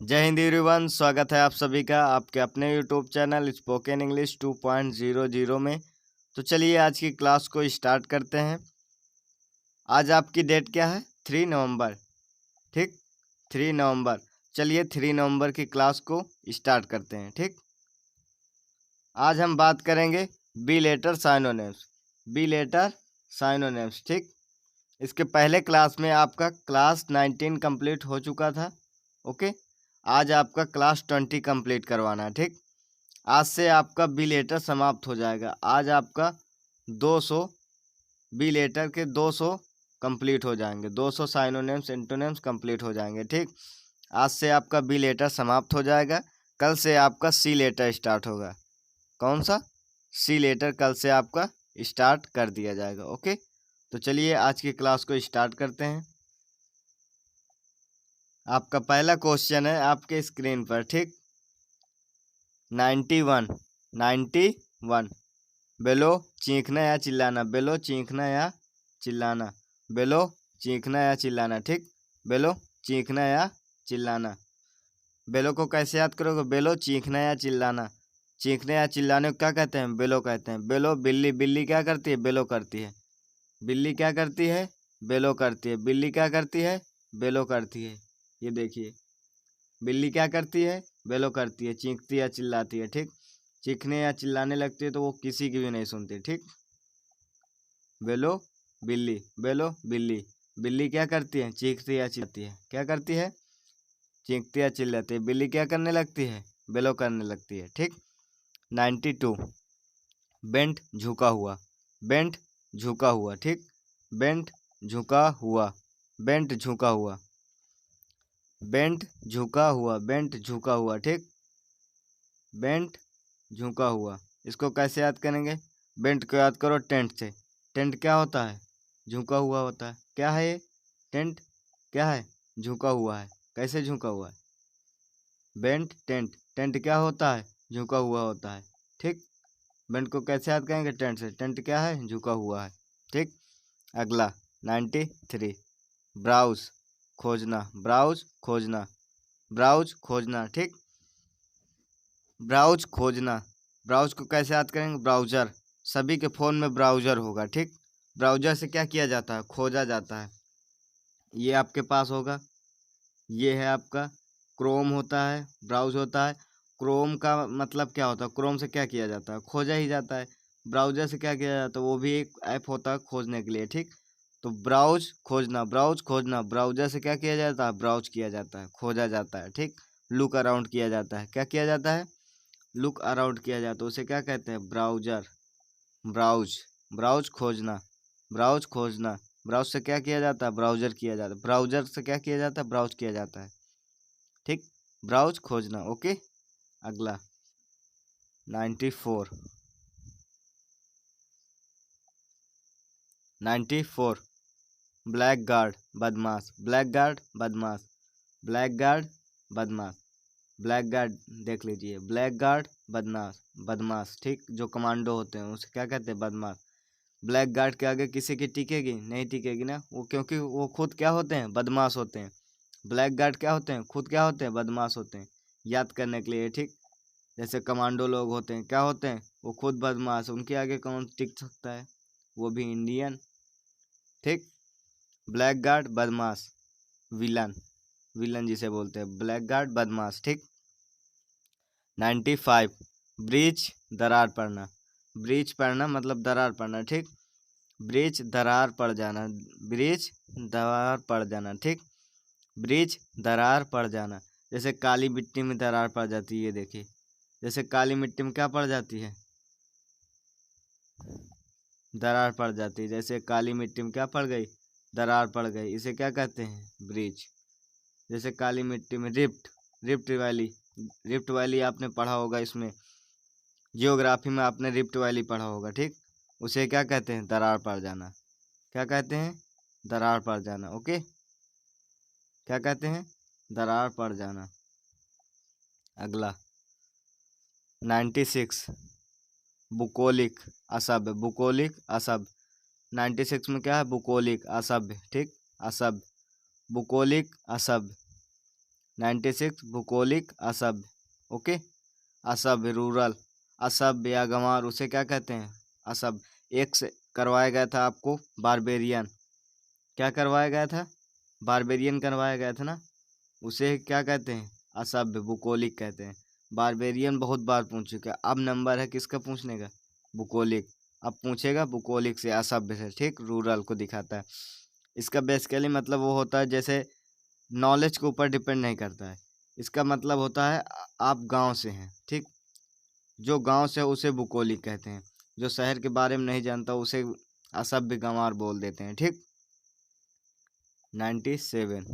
जय हिंद एवरीवन, स्वागत है आप सभी का आपके अपने यूट्यूब चैनल स्पोकन इंग्लिश 2.00 में। तो चलिए आज की क्लास को स्टार्ट करते हैं। आज आपकी डेट क्या है? 3 नवंबर। ठीक, 3 नवंबर। चलिए 3 नवंबर की क्लास को स्टार्ट करते हैं। ठीक, आज हम बात करेंगे B letter synonyms. B letter synonyms. ठीक, इसके पहले क्लास में आपका क्लास 19 कंप्लीट हो चुका था। ओके, आज आपका क्लास 20 कंप्लीट करवाना है। ठीक, आज से आपका बी लेटर समाप्त हो जाएगा। आज आपका 200 बी लेटर के 200 कंप्लीट हो जाएंगे। 200 साइनोनिम्स एंटोनिम्स कंप्लीट हो जाएंगे। ठीक, आज से आपका बी लेटर समाप्त हो जाएगा। कल से आपका सी लेटर स्टार्ट होगा। कौन सा? सी लेटर कल से आपका स्टार्ट कर दिया जाएगा। ओके, तो चलिए आज की क्लास को स्टार्ट करते हैं। आपका पहला क्वेश्चन है आपके स्क्रीन पर। ठीक, 91 बेलो चीखना या चिल्लाना। बेलो चीखना या चिल्लाना। बेलो चीखना या चिल्लाना। ठीक, बेलो चीखना या चिल्लाना। बेलो को कैसे याद करोगे? बेलो चीखना या चिल्लाना। चीखने या चिल्लाने को क्या कहते हैं? बेलो कहते हैं। बेलो बिल्ली। बिल्ली क्या करती है? बेलो करती है। बिल्ली क्या करती है? बेलो करती है। बिल्ली क्या करती है? बेलो करती है। ये देखिए, बिल्ली क्या करती है? बेलो करती है। चीखती या चिल्लाती है। ठीक, चीखने या चिल्लाने लगती है तो वो किसी की भी नहीं सुनती। ठीक, बेलो बिल्ली। बेलो बिल्ली। बिल्ली क्या करती है? चीखती या चिल्लाती है। क्या करती है? चीखती या चिल्लाती है। बिल्ली क्या करने लगती है? बेलो करने लगती है। ठीक, 92 बेंट झुका हुआ। बेंट झुका हुआ। ठीक, बेंट झुका हुआ। बेंट झुका हुआ। बेंट झुका हुआ। बेंट झुका हुआ। ठीक, बेंट झुका हुआ। इसको कैसे याद करेंगे? बेंट को याद करो टेंट से। टेंट क्या होता है? झुका हुआ होता है। क्या है ये? टेंट क्या है? झुका हुआ है। कैसे झुका हुआ है? Bent tent. टेंट क्या होता है? झुका हुआ होता है। ठीक, बेंट को कैसे याद करेंगे? टेंट से। टेंट क्या है? झुका हुआ है। ठीक, अगला 93 ब्राउज खोजना। ब्राउज खोजना। ब्राउज खोजना। ठीक, ब्राउज खोजना। ब्राउज को कैसे याद करेंगे? ब्राउजर। सभी के फ़ोन में ब्राउजर होगा। ठीक, ब्राउजर से क्या किया जाता है? खोजा जाता है। ये आपके पास होगा। ये है आपका क्रोम होता है, ब्राउज होता है। क्रोम का मतलब क्या होता है? क्रोम से क्या किया जाता है? खोजा ही जाता है। ब्राउजर से क्या किया जाता है? वो भी एक ऐप होता है खोजने के लिए। ठीक, तो ब्राउज खोजना। ब्राउज खोजना। ब्राउजर से क्या किया जाता है? ब्राउज किया जाता है, खोजा जाता है। ठीक, लुक अराउंड किया जाता है। क्या किया जाता है? लुक अराउंड किया जाता है। उसे क्या कहते हैं? ब्राउजर। ब्राउज। ब्राउज खोजना। ब्राउज खोजना। ब्राउज से क्या किया जाता है? ब्राउजर किया जाता है। ब्राउजर से क्या किया जाता है? ब्राउज किया जाता है। ठीक, ब्राउज खोजना। ओके, अगला 94 94 ब्लैक गार्ड बदमाश। ब्लैक गार्ड बदमाश। ब्लैक गार्ड बदमाश। ब्लैक गार्ड देख लीजिए। ब्लैक गार्ड बदमाश। बदमाश। ठीक, जो कमांडो होते हैं उसे क्या कहते हैं? बदमाश। ब्लैक गार्ड के आगे किसी की टिकेगी? नहीं टिकेगी ना वो, क्योंकि वो खुद क्या होते हैं? बदमाश होते हैं। ब्लैक गार्ड क्या होते हैं? खुद क्या होते हैं? बदमाश होते हैं। याद करने के लिए। ठीक, जैसे कमांडो लोग होते हैं, क्या होते हैं? वो खुद बदमाश। उनके आगे कौन टिक सकता है? वो भी इंडियन। ठीक, ब्लैक गार्ड बदमाश। विलन। विलन जिसे बोलते हैं ब्लैक गार्ड बदमाश। ठीक, 95 ब्रीच दरार पड़ना। ब्रीच पड़ना मतलब दरार पड़ना। ठीक, ब्रीच दरार पड़ जाना। ब्रीच दरार पड़ जाना। ठीक, ब्रीच दरार पड़ जाना। जैसे काली मिट्टी में दरार पड़ जाती है। ये देखिए, जैसे काली मिट्टी में क्या पड़ जाती है? दरार पड़ जाती है। जैसे काली मिट्टी में क्या पड़ गई? दरार पड़ गई। इसे क्या कहते हैं? ब्रीच। जैसे काली मिट्टी में rift. Rift valley. Rift valley आपने पढ़ा होगा, इसमें जियोग्राफी में आपने रिफ्ट वैली पढ़ा होगा। ठीक, उसे क्या कहते हैं? दरार पड़ जाना। क्या कहते हैं? दरार पड़ जाना। ओके, क्या कहते हैं? दरार पड़ जाना। अगला 96 बुकोलिक असभ्य। बुकोलिक असभ्य। 96 में क्या है? बुकोलिक असभ्य। ठीक, असभ्य। बुकोलिक असभ्य। 96 भूगोलिक असभ्य। ओके, असभ्य रूरल, असभ्य या गंवार उसे क्या कहते हैं? असभ्य। एक से करवाया गया था आपको बारबेरियन, क्या करवाया गया था? बारबेरियन करवाया गया था ना, उसे क्या कहते हैं? असभ्य भूगोलिक कहते हैं। बारबेरियन बहुत बार पूछ चुका है, अब नंबर है किसका पूछने का? भूगोलिक। अब पूछेगा भूगोलिक से, असभ्य से, ठीक, रूरल को दिखाता है। इसका बेसिकली मतलब वो होता है जैसे नॉलेज के ऊपर डिपेंड नहीं करता है। इसका मतलब होता है आप गांव से हैं, ठीक, जो गांव से है उसे भूगोलिक कहते हैं, जो शहर के बारे में नहीं जानता उसे असभ्य गंवार बोल देते हैं, ठीक। 97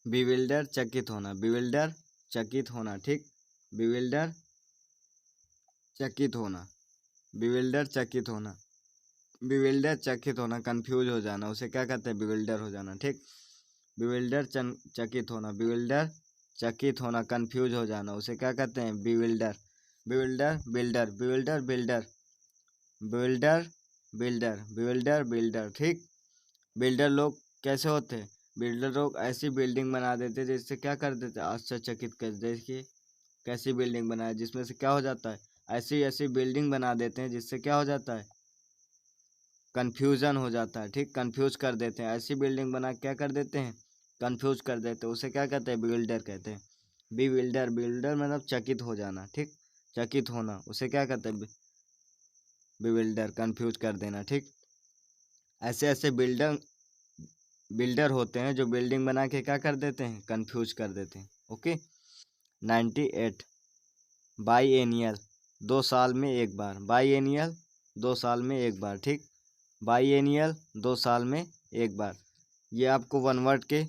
बिविल्डर चकित होना, बिविल्डर चकित होना, ठीक, बिविल्डर चकित होना, बिविल्डर चकित होना, बिविल्डर चकित होना, कंफ्यूज हो जाना, उसे क्या कहते हैं? बिविल्डर हो जाना, ठीक। बिविल्डर चकित होना, बिविल्डर चकित होना, कंफ्यूज हो जाना, उसे क्या कहते हैं? Bewilder. Bewilder builder, bewilder builder, builder builder, builder builder, ठीक। बिल्डर लोग कैसे होते हैं? बिल्डर लोग ऐसी बिल्डिंग बना देते जिससे क्या कर देते? आश्चर्यचकित कर। देखिए कैसी बिल्डिंग बनाए जिसमें से क्या हो जाता है? ऐसी ऐसी बिल्डिंग बना देते हैं जिससे क्या हो जाता है? कन्फ्यूजन हो जाता है, ठीक, कंफ्यूज कर देते हैं। ऐसी बिल्डिंग बना क्या कर देते हैं? कंफ्यूज कर देते हैं, उसे क्या कहते हैं? बिल्डर कहते हैं। बी बिल्डर, बिल्डर मतलब चकित हो जाना, ठीक, चकित होना, उसे क्या कहते हैं? बिल्डर, कंफ्यूज कर देना, ठीक। ऐसे ऐसे बिल्डर बिल्डर होते हैं जो बिल्डिंग बना के क्या कर देते हैं? कंफ्यूज कर देते हैं। ओके। 98 बाईएनियल, 2 साल में एक बार, बाईएनियल 2 साल में एक बार, ठीक, बाईएनियल 2 साल में एक बार। ये आपको वन वर्ड के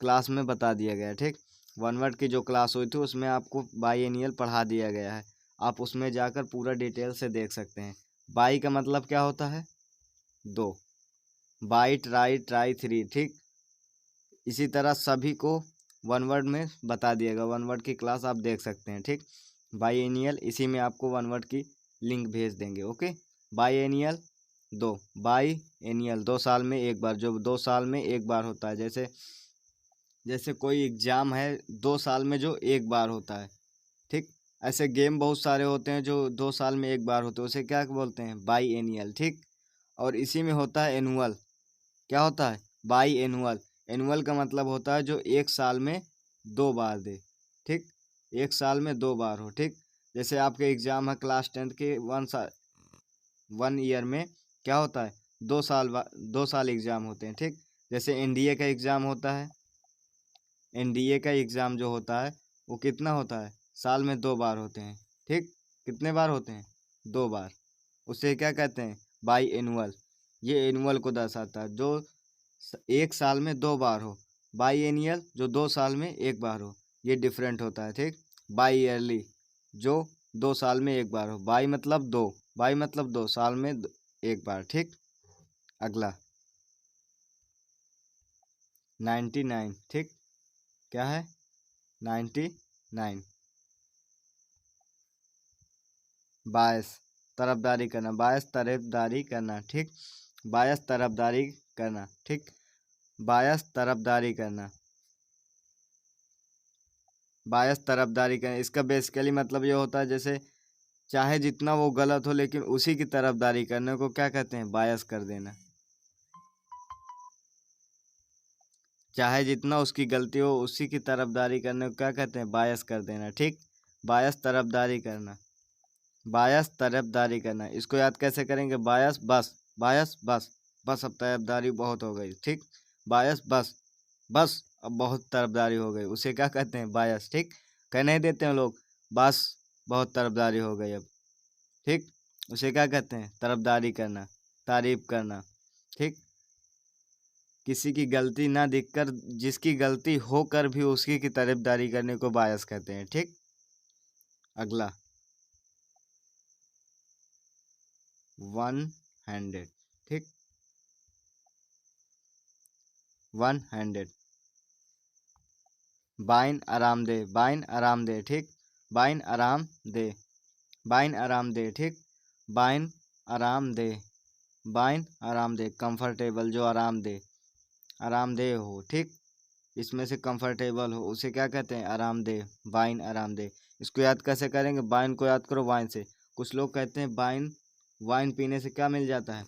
क्लास में बता दिया गया है, ठीक। वन वर्ड की जो क्लास हुई थी उसमें आपको बाईएनियल पढ़ा दिया गया है, आप उसमें जाकर पूरा डिटेल से देख सकते हैं। बाई का मतलब क्या होता है? 2, बाई ट्राई ट्राई 3, ठीक। इसी तरह सभी को वन वर्ड में बता दिएगा, वन वर्ड की क्लास आप देख सकते हैं, ठीक। बाईएनियल, इसी में आपको वन वर्ड की लिंक भेज देंगे। ओके। बाईएनियल 2, बाईएनियल 2 साल में एक बार, जो 2 साल में एक बार होता है। जैसे जैसे कोई एग्जाम है 2 साल में जो एक बार होता है, ठीक। ऐसे गेम बहुत सारे होते हैं जो 2 साल में एक बार होते हैं, उसे क्या बोलते हैं? बाईएनियल, ठीक। और इसी में होता है एनुअल, क्या होता है? By annual. एनुअल का मतलब होता है जो एक साल में 2 बार दे, ठीक, एक साल में 2 बार हो, ठीक। जैसे आपके एग्जाम है क्लास 10th के 1 ईयर में क्या होता है? 2 साल एग्जाम होते हैं, ठीक। जैसे एनडीए का एग्जाम होता है, एनडीए का एग्जाम जो होता है वो कितना होता है? साल में 2 बार होते हैं, ठीक। कितने बार होते हैं? 2 बार। उसे क्या कहते हैं? By annual. ये एनुअल को दर्शाता है, जो एक साल में 2 बार हो। बाई एनियल जो 2 साल में एक बार हो, ये डिफरेंट होता है, ठीक। बाई ईयरली जो 2 साल में एक बार हो, बाई मतलब 2, बाई मतलब 2 साल में एक बार, ठीक। अगला 99, ठीक, क्या है? 99 बायस, तरफदारी करना, बायस तरफदारी करना, ठीक, बायस तरफदारी करना, ठीक, बायस तरफदारी करना, बायस तरफदारी करना। इसका बेसिकली मतलब ये होता है जैसे चाहे जितना वो गलत हो लेकिन उसी की तरफदारी करने को क्या कहते हैं? बायस कर देना। चाहे जितना उसकी गलती हो उसी की तरफदारी करने को क्या कहते हैं? बायस कर देना, ठीक। बायस तरफदारी करना, बायस तरफदारी करना। इसको याद कैसे करेंगे? बायस बस, बायस बस, बस अब तरफदारी बहुत हो गई, ठीक। बायस बस, बस अब बहुत तरफदारी हो गई, उसे क्या कहते हैं? बायस, ठीक। कह नहीं देते हैं लोग, बस बहुत तरफदारी हो गई अब, ठीक, उसे क्या कहते हैं? तरफदारी करना, तारीफ करना, ठीक। किसी की गलती ना दिखकर जिसकी गलती होकर भी उसकी की तरफदारी करने को बायस कहते हैं, ठीक। अगला 100, ठीक, 100 बाइन आरामदेह, बाइन आरामदेह, ठीक, बाइन आरामदेह, बाइन आरामदेह, ठीक, बाइन आरामदेह, बाइन आरामदेह, कंफर्टेबल जो आरामदेह हो, ठीक। इसमें से कंफर्टेबल हो उसे क्या कहते हैं, आरामदेह, बाइन आरामदेह। इसको याद कैसे करेंगे, बाइन को याद करो वाइन से। कुछ लोग कहते हैं बाइन, वाइन पीने से क्या मिल जाता है,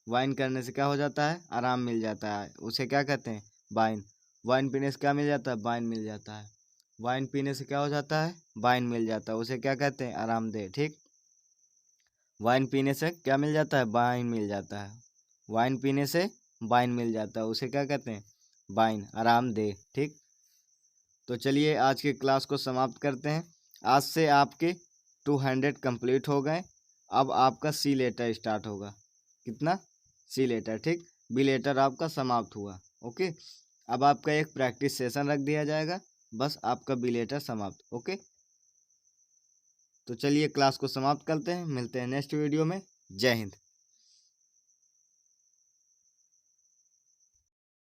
वाइन करने से क्या हो जाता है, आराम मिल जाता है, उसे क्या कहते हैं, बाइन। वाइन पीने से क्या मिल जाता है, बाइन मिल जाता है। वाइन पीने से क्या हो जाता है, बाइन मिल जाता है, उसे क्या कहते हैं, आरामदेह, ठीक। वाइन पीने से क्या मिल जाता है, बाइन मिल जाता है। वाइन पीने से बाइन मिल जाता है, उसे क्या कहते हैं, बाइन आरामदेह, ठीक। तो चलिए आज की क्लास को समाप्त करते हैं। आज से आपके 200 कंप्लीट हो गए। अब आपका सी लेटर स्टार्ट होगा। कितना, सी लेटर, ठीक। बी लेटर आपका समाप्त हुआ, ओके। अब आपका एक प्रैक्टिस सेशन रख दिया जाएगा, बस आपका बी लेटर समाप्त, ओके। तो चलिए क्लास को समाप्त करते हैं, मिलते हैं नेक्स्ट वीडियो में। जय हिंद।